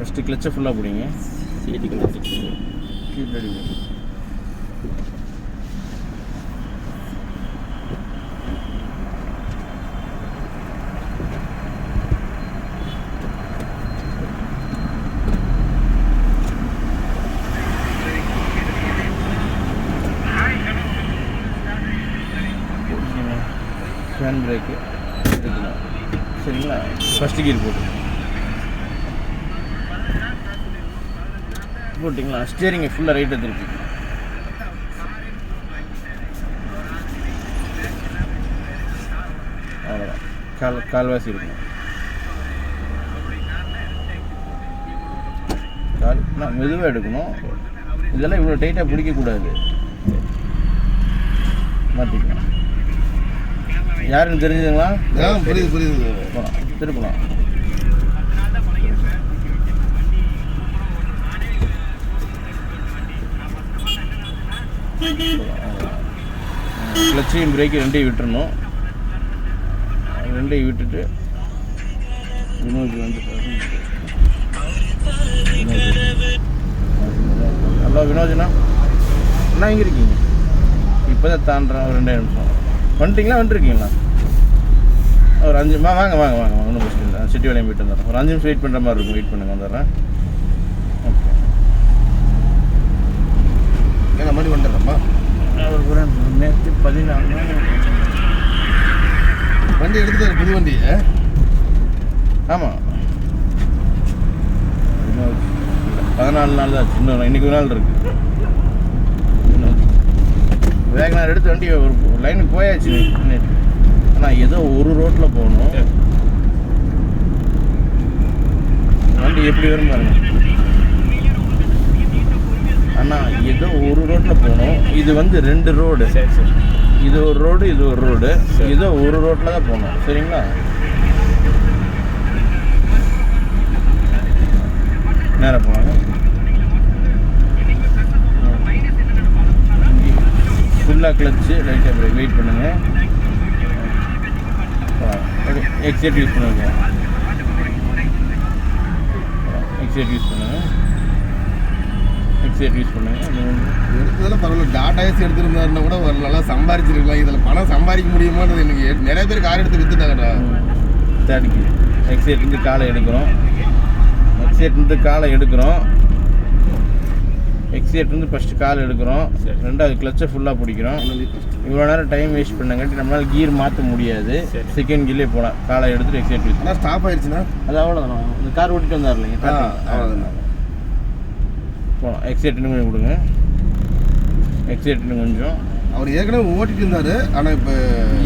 First கிளச்சை ஃபுல்லாக பிடிங்க. சீட்டு கிளச்சு கீழ் அடி ஹேண்ட் பிரேக்கு எடுக்கணும். சரிங்களா? ஃபஸ்ட்டு கீர் போட்டிங்களா? ஸ்டியரிங்கை ஃபுல்லாக ரைட்டை திருப்பி அவ்வளோதான். கால்வாசி இருக்கணும். நான் மெதுவாக எடுக்கணும். இதெல்லாம் இவ்வளோ டைட்டாக பிடிக்கக்கூடாது. மாற்றிக்கலாம். யாருன்னு தெரிஞ்சுதுங்களா? புரியுது. திருப்பலாம். கிளச்சையும் பிரேக்கு ரெண்டையும் விட்டுறணும். ரெண்டையும் விட்டுட்டு வினோஜ் வந்து ஹலோ வினோஜ்ண்ணா, அண்ணா எங்கே இருக்கீங்க? இப்போ தான் தாண்டுறேன். ஒரு 2 நிமிஷம் வந்துட்டுருக்கீங்களா? ஒரு 5 வாங்க ஒன்றும் பிரச்சனை இல்லை. சிட்டி வேலையும் போயிட்டு வந்துடுறேன். ஒரு 5 நிமிஷம் வெயிட் பண்ணுற மாதிரி இருக்கும். வெயிட் பண்ணுங்க, வந்துடுறேன். ஓகே. ஏன்னா மாதிரி வந்துடுறேம்மா. ஒரு நேற்று 14 வண்டி எடுத்துட்டு புது வண்டி. ஆமாம், 14 நாள் தான். இன்னும் இன்றைக்கி ஒரு நாள் இருக்குது. வேகனார் எடுத்து வண்டி ஒரு லைனுக்கு போயாச்சு நேற்று. ஆனால் ஏதோ ஒரு ரோட்டில் போகணும். வண்டி எப்படி வரும் பாருங்க. ஆனால் ஏதோ ஒரு ரோட்டில் போகணும். இது வந்து 2 ரோடு. இது ஒரு ரோடு, இது ஒரு ரோடு. ஏதோ ஒரு ரோட்டில் தான் போகணும். சரிங்களா? நேராக போனாங்க. ஃபுல்லாக கிளச்சு லைட்டாக பிரேக். வெயிட் பண்ணுங்கள். ஓகே, எக்ஸைட் யூஸ் பண்ணுங்க. எக்ஸைட் யூஸ் பண்ணுங்கள். எடுத்ததெல்லாம் பரவாயில்ல. டாடா ஏசி எடுத்துருந்தாருன்னா கூட ஒரு நல்லா சம்பாரிச்சிருக்கலாம். இதில் பணம் சம்பாதிக்க முடியுமான்றது எனக்கு நிறைய பேர் கார் எடுத்து விற்றுட்டாங்கடா. தேடிக்கு எக்ஸைட்லேருந்து காலை எடுக்கிறோம். எக்ஸைட்லேருந்து ஃபஸ்ட்டு கால் எடுக்கிறோம். ரெண்டாவது கிளச்சை ஃபுல்லாக பிடிக்கிறோம். இவ்வளோ நேரம் டைம் வேஸ்ட் பண்ணங்காட்டி நம்மளால் கீர் மாற்ற முடியாது. செகண்ட் கீர்லேயே போகலாம். காலை எடுத்துகிட்டு எக்ஸைட் யூஸ். ஆனால் ஸ்டாப் ஆயிடுச்சுன்னா அது அவ்வளோதான். இந்த கார் ஓட்டிட்டு வந்தார் இல்லைங்க, அவ்வளோதான். போகலாம். எக்ஸைட் இன்னும் கொஞ்சம் கொடுங்க. எக்ஸைட் இன்னும் கொஞ்சம். அவர் ஏற்கனவே ஓட்டிட்டு இருந்தார். ஆனால் இப்போ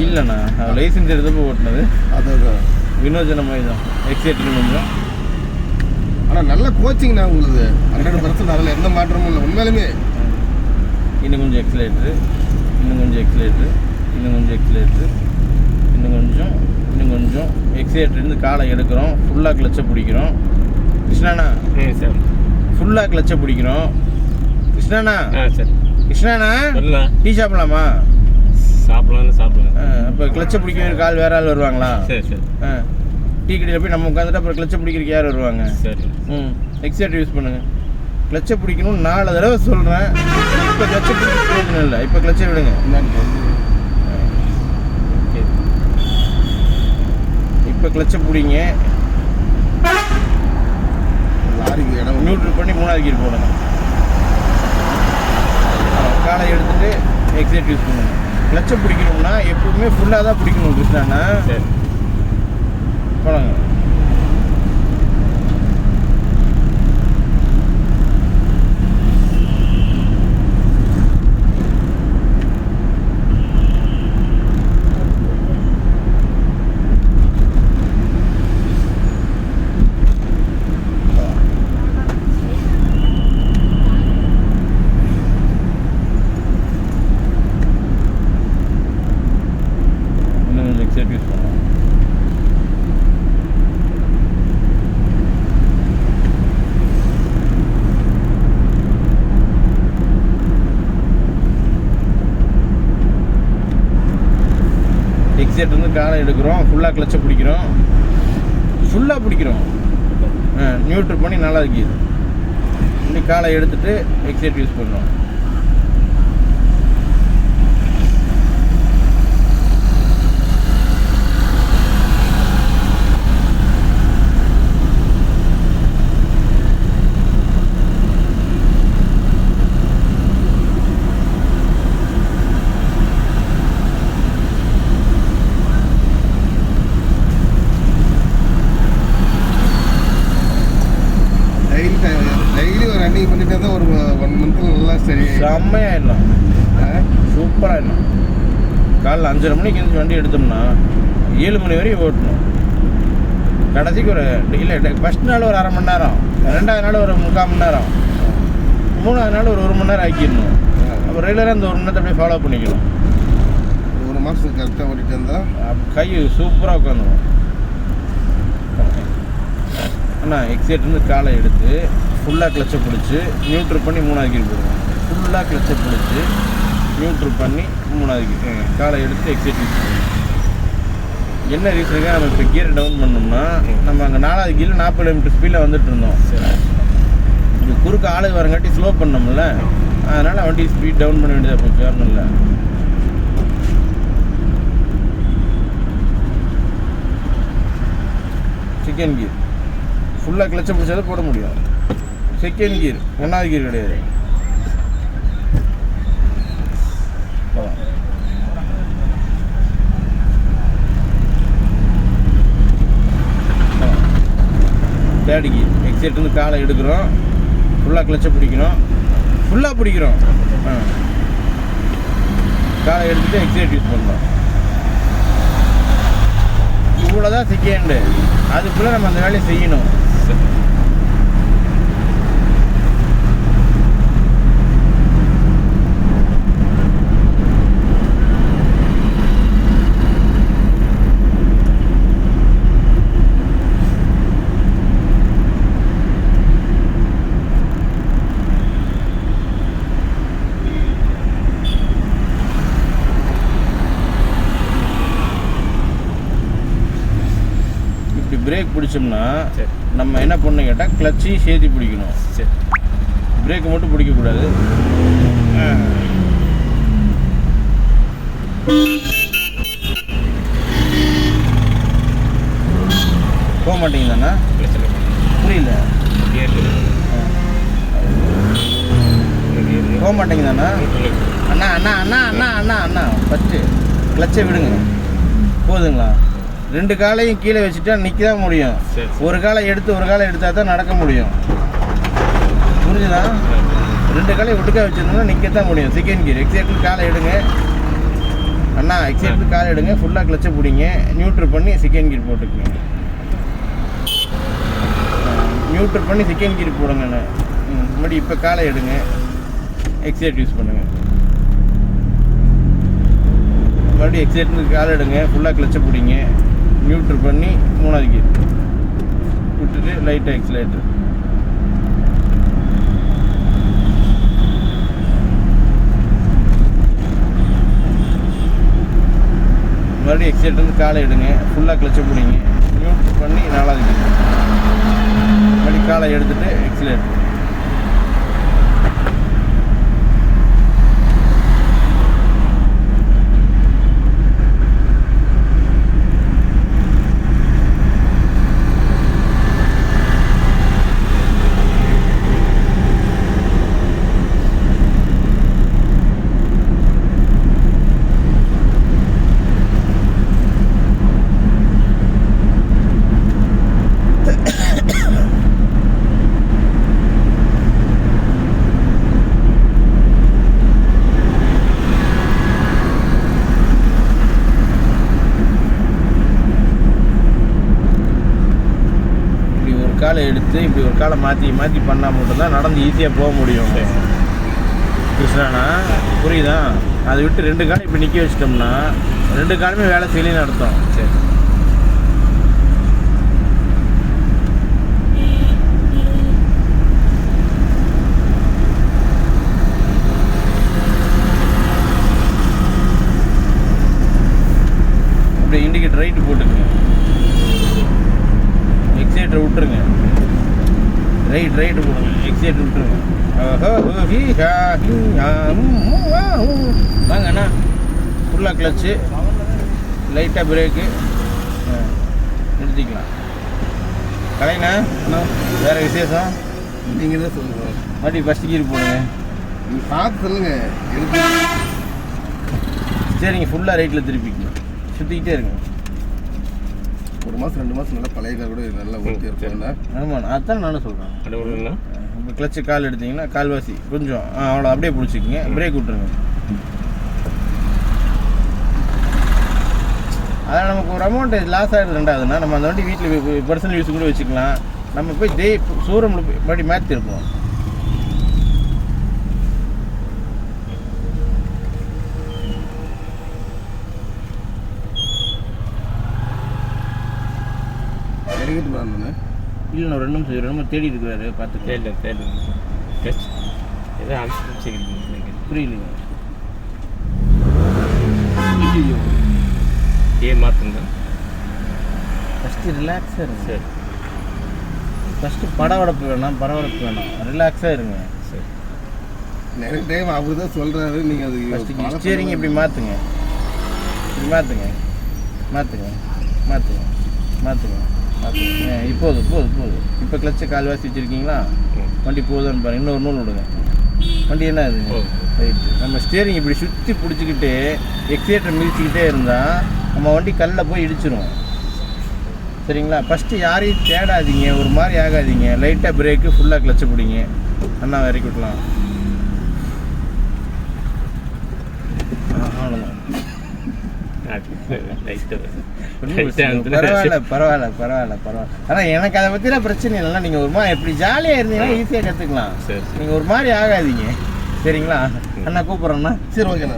இல்லைண்ணா, லைசன்ஸ் எடுத்தப்போ ஓட்டினது. அதுதான் வினோஜன மாதிரி தான். எக்ஸைட் இன்னும் கொஞ்சம். ஆனால் நல்ல கோச்சிங்ண்ணா உங்களுக்கு. 100% அதில் எந்த மாற்றமும் இல்லை உண்மையிலுமே. இன்னும் கொஞ்சம் எக்ஸலேட்ரு, இன்னும் கொஞ்சம் எக்ஸலேட்டர்லேருந்து காலை எடுக்கிறோம். ஃபுல்லாக கிளச்சை பிடிக்கிறோம். கிருஷ்ணாண்ணா சார், ஃபுல்லாக கிளச்சை பிடிக்கிறோம். கிருஷ்ணாண்ணா டீ சாப்பிடலாமா? சாப்பிடலாம். இப்போ கிளச்சை பிடிக்கிற கால் வேற ஆள் வருவாங்களா? சரி. டீ கடையில் போய் நம்ம உட்காந்துட்டு அப்புறம் கிளச்சை பிடிக்கிறதுக்கு யார் வருவாங்க? சரி. எக்ஸைட் யூஸ் பண்ணுங்கள். கிளச்சை பிடிக்கணும் 4 தடவை சொல்கிறேன். இப்போ கிளச்சை பிடிக்க பிரயோஜனம் இல்லை. இப்போ கிளச்சை விடுங்க. இப்போ கிளச்சை பிடிங்க. லாரிக்கு இடம் நியூட்ரல் பண்ணி 3வது கீர் போடுங்க. காலை எடுத்துகிட்டு எக்ஸைட் யூஸ் பண்ணுங்க. கிளச்சை பிடிக்கணும்னா எப்பவுமே ஃபுல்லாக தான் பிடிக்கணும். கிருஷ்ணாண்ணா போனாங்க. இன்னும் எக்ஸைட் யூஸ் பண்ணலாம். எக்ஸைட் வந்து காலை எடுக்கிறோம். ஃபுல்லாக கிளச்சை பிடிக்கிறோம். நியூட்ரு பண்ணி 4வது கீர் இப்படி காலை எடுத்துகிட்டு எக்ஸைட் யூஸ் பண்ணணும். டெய்லி ஒரு ரன்னிங் பண்ணிட்டு இருந்தால் ஒரு 1 மந்த்தில் நல்லா சரி செம்மையாயிடலாம், சூப்பராகிடலாம். காலைல 5:30 மணிக்கு எழுந்து வண்டி எடுத்தோம்னா 7 மணி வரையும் ஓட்டணும். கடைசிக்கு ஒரு இல்லை ஃபஸ்ட் நாள் ஒரு 1/2 மணி நேரம், 2வது நாள் ஒரு 3/4 மணி நேரம், 3வது நாள் ஒரு 1 மணி நேரம் ஆக்கிடணும். அப்புறம் ரெகுலராக அந்த 1 மணி நேரத்தை அப்படியே ஃபாலோ பண்ணிக்கணும். 1 மாதத்துக்கு கரெக்டாக ஓட்டிகிட்டு இருந்தால் கை சூப்பராக உட்காந்துடும். ஆனால் எக்ஸைட்லேருந்து காலை எடுத்து ஃபுல்லாக கிளச்சை பிடிச்சி நியூட்ரு பண்ணி 3வது கீர் போடுவோம். ஃபுல்லாக கிளச்சை பிடிச்சி நியூட்ரு பண்ணி 3வது கீர் காலை எடுத்து எக்ஸைட் யூஸ் பண்ணுவோம். என்ன ரீசனுக்காக நம்ம இப்போ கியரை டவுன் பண்ணோம்னா, நம்ம அங்கே 4வது கீரில் 40 km ஸ்பீடில் வந்துட்டு இருந்தோம். இங்கே குறுக்க ஆளு வரங்காட்டி ஸ்லோ பண்ணோம்ல, அதனால் வண்டி ஸ்பீட் டவுன் பண்ண வேண்டியதாக போச்சு. காரணம் இல்லை. செகண்ட் கீர் ஃபுல்லாக கிளச்சை பிடிச்சதை போட முடியும். செகண்ட் கீர் 1வது கீர் கிடையாது. தேர்ட் கீர் எக்ஸைட் வந்து காலை எடுக்கிறோம், ஃபுல்லாக கிளச்சை பிடிக்கணும், ஃபுல்லாக பிடிக்கிறோம், காலை எடுத்துகிட்டு எக்ஸைட் யூஸ் பண்ணுறோம். இவ்வளோதான் செகண்டு. அதுக்குள்ளே நம்ம அந்த வேலையை செய்யணும். பிரேக் பிடிச்சோம்னா நம்ம என்ன பண்ணணும் கேட்டால் கிளச்சையும் சேர்த்து பிடிக்கணும். பிரேக்கை மட்டும் பிடிக்கக்கூடாது. போக மாட்டேங்குதாண்ணா? புரியல. போக மாட்டேங்குதாண்ணா? அண்ணா அண்ணா அண்ணா அண்ணா அண்ணா அண்ணா ஃபஸ்ட்டு கிளச்சை விடுங்க. போதுங்களா? 2 காலையும் கீழே வச்சுட்டா நிற்க தான் முடியும். ஒரு காலை எடுத்து ஒரு காலை எடுத்தால் தான் நடக்க முடியும். புரிஞ்சுதா? 2 காலையை ஒட்டுக்கா வச்சுருந்தோம்னா நிற்க தான் முடியும். செகண்ட் கீர் எக்ஸைட்டில் காலை எடுங்க அண்ணா, எக்ஸைட்டில் காலை எடுங்க, ஃபுல்லாக கிளச்சை பிடிங்க, நியூட்ரு பண்ணி செகண்ட் கீர் போட்டுக்குங்க. நியூட்ரு பண்ணி செகண்ட் கீர் போடுங்கண்ணே. மறுபடியும் இப்போ காலை எடுங்க, எக்ஸைட் யூஸ் பண்ணுங்கள். மறுபடியும் எக்ஸைட்லேருந்து காலை எடுங்க, ஃபுல்லாக கிளச்சை பிடிங்க, நியூட்ரு பண்ணி 3வது கீர் விட்டுட்டு லைட்டாக எக்ஸலேட்டர். மறுபடியும் எக்ஸைட்லேருந்து காலை எடுங்க, ஃபுல்லாக கிளச்சை பிடிங்க, நியூட்ரு பண்ணி 4வது கீர் மறுபடியும் காலை எடுத்துகிட்டு எக்ஸலேட்டர். காலை எடுத்து இப்படி ஒரு காலை மாற்றி மாற்றி பண்ணால் மட்டும்தான் நடந்து ஈஸியாக போக முடியும். கிருஷ்ணாண்ணா புரியுதா? அதை விட்டு 2 காலை இப்படி நிற்க வச்சிட்டோம்னா 2 காலுமே வேலை செய்யலன்னு அர்த்தம். சரி, இப்படி இண்டிகேட்டர் ரைட்டு போட்டுக்குங்க. எக்ஸிலேட்டர் விட்டுருங்க. ரைட்டு போடுங்க. எக்ஸிலேட்டர் விட்டுருங்க. வாங்க அண்ணா. ஃபுல்லாக கிளச்சு, லைட்டாக பிரேக்கு, நிறுத்திக்கலாம். கலைண்ணா அண்ணா, வேறு விசேஷம்? நீங்கள் தான் சொல்லுங்கள். மறுபடியும் ஃபஸ்ட்டு கீர் போடுங்க. நீங்கள் பார்த்து சொல்லுங்கள். எடுத்து சரிங்க, ஃபுல்லாக ரைட்டில் திருப்பிக்கலாம். சுற்றிக்கிட்டே இருங்க. 1 மாதம் 2 மாதம் நல்லா பழைய கார் கூட நல்லா ஓட்டி இருப்பாங்க. ஆமாம், அதுதான் நானும் சொல்கிறேன். கடவுள்னா இப்போ கிளச்சு கால் எடுத்தீங்கன்னா கால்வாசி கொஞ்சம் அவ்வளோ அப்படியே பிடிச்சிக்கிங்க. பிரேக் விட்டுருங்க. அதான் நமக்கு ஒரு அமௌண்ட் லாஸ் ஆகிடுது. ரெண்டாவதுன்னா நம்ம அந்த வண்டி வீட்டில் பர்சனல் யூஸ் கூட வச்சுக்கலாம். நம்ம போய் ஷோரூமில் போய் மறுபடியும் மாற்றி இருப்போம். எடுக்கிட்டு வரணுண்ணே. இல்லை, நான் 2 நிமிஷம் தேடி இருக்கிறாரு, பார்த்து தேடல ஏதோ அனுப்பிச்சிருக்கீங்க. புரியலைங்க. மாற்றுங்க. ஃபஸ்ட்டு ரிலாக்ஸாக இருங்க. சரி. ஃபஸ்ட்டு பரபரப்பு வேணாம், ரிலாக்ஸாக இருங்க. சரி. நிறைய டைம் அவர் தான் சொல்கிறாரு. நீங்கள் அது ஃபஸ்ட்டு ஸ்டியரிங் இப்படி மாற்றுங்க. இப்போது இப்போ கிளச்சு கால்வாசி வச்சுருக்கீங்களா? வண்டி போதுன்னு பாருங்க. இன்னொரு நூல் விடுங்க. வண்டி என்ன ஆகுதுங்க? ரைட்டு. நம்ம ஸ்டியரிங் இப்படி சுற்றி பிடிச்சிக்கிட்டு எக்ஸிலேட்டர் மிதிச்சுக்கிட்டே இருந்தால் நம்ம வண்டி கல்லில் போய் இடிச்சிரும். சரிங்களா? ஃபஸ்ட்டு யாரையும் தேடாதீங்க, ஒரு மாதிரி ஆகாதீங்க. லைட்டாக பிரேக்கு, ஃபுல்லாக கிளச்சு பிடிங்க. அண்ணா இறக்கி விடலாம். அவ்வளோதான். பரவாயில்ல. ஆனால் எனக்கு அதை பற்றிலாம் பிரச்சனை இல்லைன்னா நீங்கள் ஒரு மாதிரி எப்படி ஜாலியாக இருந்தீங்கன்னா ஈஸியாக கற்றுக்கலாம். நீங்கள் ஒரு மாதிரி ஆகாதீங்க. சரிங்களா? அண்ணா கூப்பிட்றேண்ணா. சரி, ஓகேண்ணா.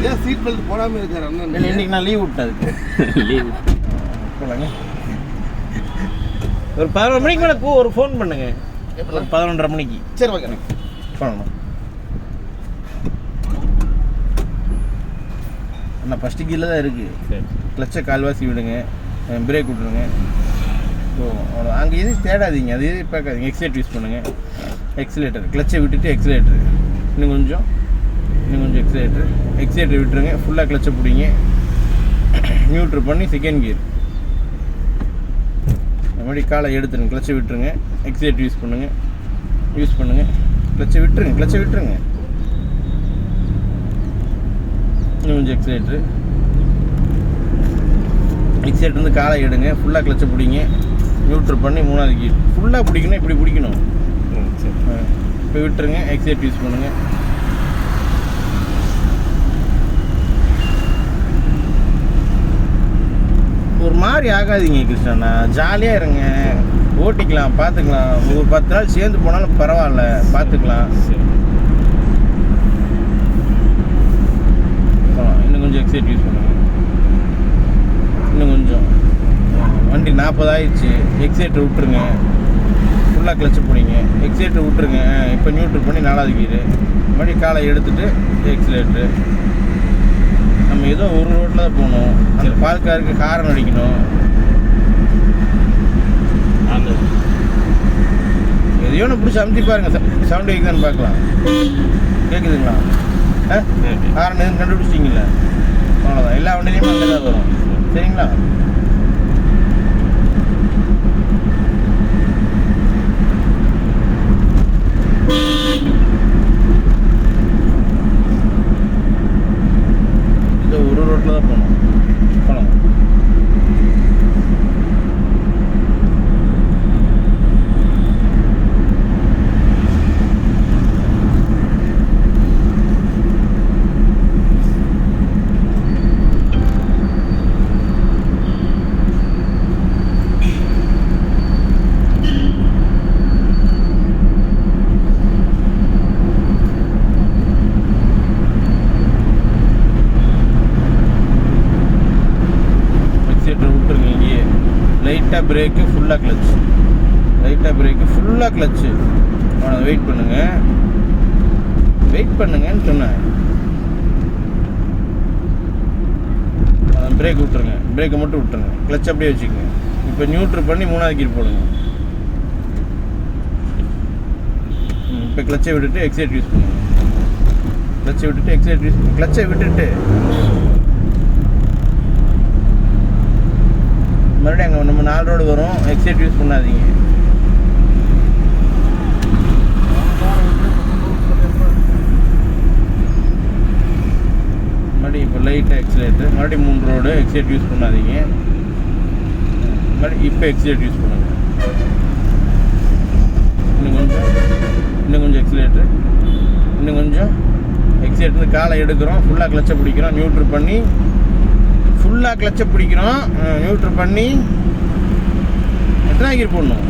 ஏன் சீட் பெல்ட் போடாமல் இருக்காரு அண்ணன்? இல்லை, இன்றைக்கி நான் லீவ் விட்டேன். அதுக்கு லீவ் போலாங்க. ஒரு 11 மணிக்கு மேலே ஒரு ஃபோன் பண்ணுங்க. ஒரு 11:30 மணிக்கு. சரி, ஓகேண்ணா. பண்ணணும். அண்ணா ஃபஸ்ட்டு கீரில் தான் இருக்குது. கிளச்சை கால்வாசி விடுங்க, பிரேக் விட்டுருங்க. ஸோ அவ்வளோ. அங்கே எதுவும் தேடாதீங்க, அது எதுவும் பார்க்காதீங்க. எக்ஸிலேட்டர் யூஸ் பண்ணுங்கள். எக்ஸிலேட்டர் கிளச்சை விட்டுட்டு எக்ஸிலேட்டர் இன்னும் கொஞ்சம் எக்ஸிலேட்டர் விட்டுருங்க. ஃபுல்லாக கிளச்சை பிடிங்க. நியூட்ரு பண்ணி செகண்ட் கியர் மறுபடி காலை எடுத்துருங்க. கிளச்சை விட்டுருங்க. எக்ஸிலேட்டர் யூஸ் பண்ணுங்கள். கிளச்சை விட்டுருங்க. இன்னும் கொஞ்சம் எக்ஸிலேட்டர் வந்து காலை எடுங்க. ஃபுல்லாக கிளச்சை பிடிங்க. நியூட்ரு பண்ணி 3வது கீர் ஃபுல்லாக பிடிக்கணும். இப்படி பிடிக்கணும். இப்போ விட்டுருங்க. எக்ஸிலேட்டர் யூஸ் பண்ணுங்கள். ஒரு மாதிரி ஆகாதீங்க கிருஷ்ணா. ஜாலியாக இருங்க, ஓட்டிக்கலாம், பார்த்துக்கலாம். ஒரு 10 நாள் சேர்ந்து போனாலும் பரவாயில்ல, பார்த்துக்கலாம். இன்னும் கொஞ்சம் எக்ஸைட் யூஸ் பண்ணுங்க. இன்னும் கொஞ்சம். வண்டி 40 ஆயிடுச்சு. எக்ஸைட்டர் விட்டுருங்க. ஃபுல்லாக கிளச்சு பிடிங்க. எக்ஸைட்டர் விட்டுருங்க. இப்போ நியூட்ரு பண்ணி 4வது கீரு மறுபடியும் காலை எடுத்துகிட்டு எக்ஸிலேட்ரு. நம்ம ஏதோ ஒரு ரோட்டில் தான் போகணும். அந்த பால்காருக்கு ஹாரன் அடிக்கணும். எதையோ ஒன்று பிடிச்சி அமுத்தி பாருங்க. சவுண்டு கேட்குதான்னு பார்க்கலாம். கேட்குதுங்களா? ஹாரன் எதுவும் கண்டுபிடிச்சிட்டிங்களா? அவ்வளோதான். எல்லா வண்டிலையுமே அங்கே தான் வரும். சரிங்களா? இது ஒரு ரோட்டில் தான் போகணும். போகலாம். லைட்டாக பிரேக்கு, ஃபுல்லாக கிளச்சு. லைட்டாக பிரேக்கு, ஃபுல்லாக கிளச்சு. அவனை வெயிட் பண்ணுங்கன்னு சொன்னேன். பிரேக் விட்டுருங்க, பிரேக்கை மட்டும் விட்டுருங்க, கிளச் அப்படியே வச்சுக்கோங்க. இப்போ நியூட்ரு பண்ணி 3வது கீர் போடுங்க. இப்போ கிளச்சை விட்டுட்டு எக்ஸைட் யூஸ் பண்ணுங்க. கிளச்சை விட்டுட்டு எக்ஸைட் யூஸ் பண்ணுங்க. கிளச்சை விட்டுட்டு மறுபடியும் அங்கே நம்ம 4 ரோடு வரும். எக்ஸைட் யூஸ் பண்ணாதீங்க. மறுபடியும் இப்போ லைட்டாக எக்ஸிலேட்டர், மறுபடியும் 3 ரோடு. எக்ஸைட் யூஸ் பண்ணாதீங்க. மறுபடியும் இப்போ எக்ஸிலேட் யூஸ் பண்ணுங்க. இன்னும் கொஞ்சம் எக்ஸிலேட்டர், இன்னும் கொஞ்சம் எக்ஸிலேட்டர். காலை எடுக்கிறோம், ஃபுல்லாக கிளச்சை பிடிக்கிறோம், நியூட்ரு பண்ணி ஃபுல்லாக கிளச்சை பிடிக்கிறோம், நியூட்ரு பண்ணி. எத்தனை கீர் போடணும்?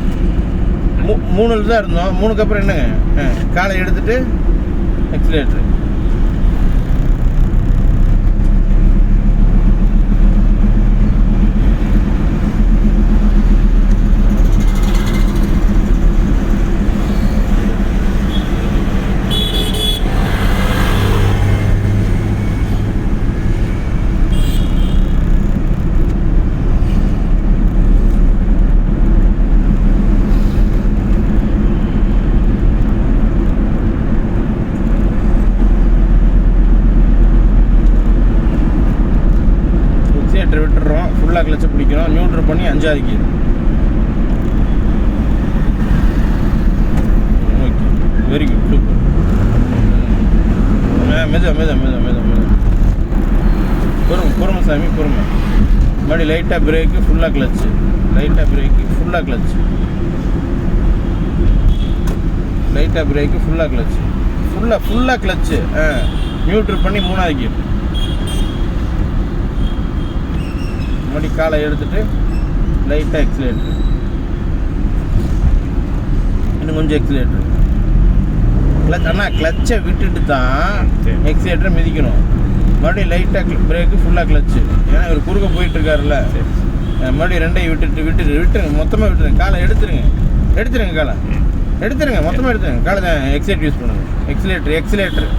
3ல் தான் இருந்தோம். 3க்கு அப்புறம் என்னங்க? காலை எடுத்துகிட்டு எக்ஸிலேட்டர். விட்டுறோம், ஃபுல்லாக கிளச்சை பிடிக்கிறோம், நியூட்ரு பண்ணி 5வது gear. Okay, very good, super. மெதுவா பொறுமை சாமி, பொறுமை. மறுபடியும் லைட்டாக பிரேக்கு, ஃபுல்லாக கிளச்சு. லைட்டாக பிரேக்கு, ஃபுல்லாக கிளச்சு. லைட்டாக பிரேக்கு, ஃபுல்லாக கிளச்சு. ஃபுல்லாக கிளச்சு. நியூட்ரு பண்ணி 3வது கீர். மறுபடி காலை எடுத்துட்டு லைட்டாக எக்ஸிலேட்டர், இன்னும் கொஞ்சம் எக்ஸிலேட்டர். ஆனால் கிளச்சை விட்டுட்டு தான் எக்ஸிலேட்டரை மிதிக்கணும். மறுபடியும் லைட்டாக பிரேக்கு, ஃபுல்லாக கிளச்சு. ஏன்னா இவர் குறுக்க போயிட்டுருக்காருல்ல. மறுபடியும் 2ஐயும் விட்டுருங்க, மொத்தமாக விட்டுருங்க. காலை எடுத்துருங்க, காலை எடுத்துருங்க, மொத்தமாக எடுத்துருங்க. காலை தான் எக்ஸிலேட்டர் யூஸ் பண்ணுங்கள். எக்ஸிலேட்டர்.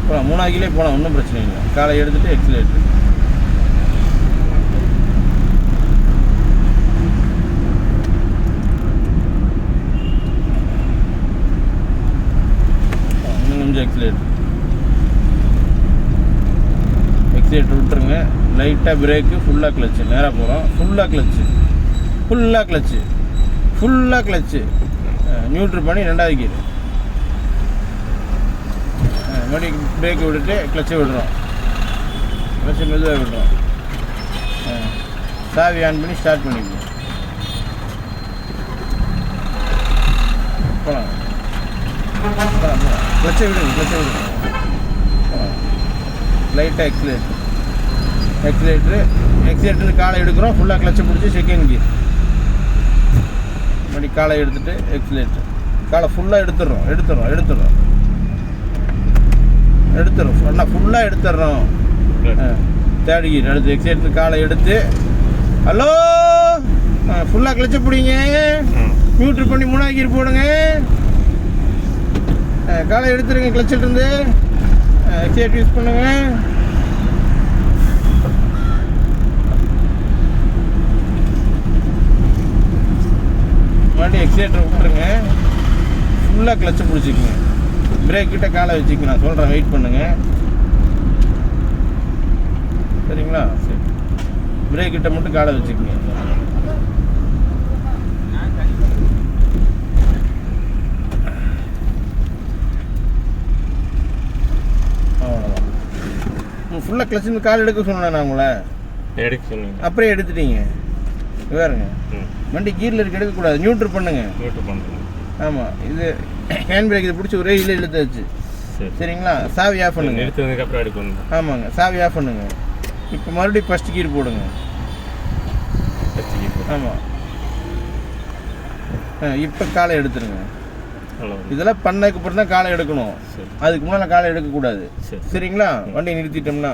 போகலாம், 3வது கீழே போகலாம், ஒன்றும் பிரச்சனை இல்லை. காலை எடுத்துகிட்டு எக்ஸிலேட்டர். இன்னும் கொஞ்சம் எக்ஸிலேட்டர் விட்டுருங்க. லைட்டாக பிரேக்கு, ஃபுல்லாக கிளச்சு. நேராக போகிறோம், ஃபுல்லாக கிளச்சு. நியூட்ரு பண்ணி 2வது கீர். மறுபடியும் பிரேக்கை விட்டுட்டு கிளச்சை விடுறோம். கிளச்சை மெதுவாக விடுறோம். சாவி ஆன் பண்ணி ஸ்டார்ட் பண்ணிக்கணும். போகலாம். கிளச்சை விடுங்க. லைட்டாக எக்ஸிலேட்டரு காலை எடுக்கிறோம், ஃபுல்லாக கிளச்சை பிடிச்சி 2nd கீர். மறுபடியும் காலை எடுத்துகிட்டு எக்ஸிலேட்டர். காலை ஃபுல்லாக எடுத்துடுறோம். ஆனால் ஃபுல்லாக எடுத்துடுறோம். 3rd கீர். அடுத்து எக்ஸிலேட்டர் காலை எடுத்து, ஹலோ, ஃபுல்லாக கிளச்சை பிடிங்க, நியூட்ரு பண்ணி 3வது கீர் போடுங்க. காலை எடுத்துருங்க, கிளச்சிட்டு எக்ஸிலேட்டர் யூஸ் பண்ணுங்க. மறுபடியும் எக்ஸிலேட்டர் விட்டுருங்க, ஃபுல்லாக கிளச்சை பிடிச்சிக்கங்க. பிரேக் கிட்ட காலை வச்சுக்க, நான் சொல்கிறேன், வெயிட் பண்ணுங்க. சரிங்களா? சரி, பிரேக் கிட்ட மட்டும் காலை வச்சுக்கங்க. அவ்வளோதான். ஃபுல்லாக கிளச்சின்னு கால் எடுக்க சொன்னேன் நான் உங்களை. அப்படியே எடுத்துட்டீங்க. வேறுங்க வண்டி கீரில் இருக்க எடுக்கக்கூடாது, நியூட்ரு பண்ணுங்க. ஆமாம், இது ஹேண்ட் பிரேக் இதை பிடிச்சி ஒரே இல்லை இழுத்தாச்சு. சரிங்களா? சாவி ஆஃப் பண்ணுங்க. எடுத்ததுக்கப்புறம் எடுக்கணும். ஆமாங்க, சாவி ஆஃப் பண்ணுங்க. இப்போ மறுபடியும் ஃபஸ்ட் கீர் போடுங்க. ஆமாம், இப்போ காலை எடுத்துருங்க. ஹலோ. இதெல்லாம் பண்ணதுக்கு அப்புறம் தான் காலை எடுக்கணும். சரி. அதுக்கு முன்னால் காலை எடுக்கக்கூடாது. சரி. சரிங்களா? வண்டியை நிறுத்திட்டோம்னா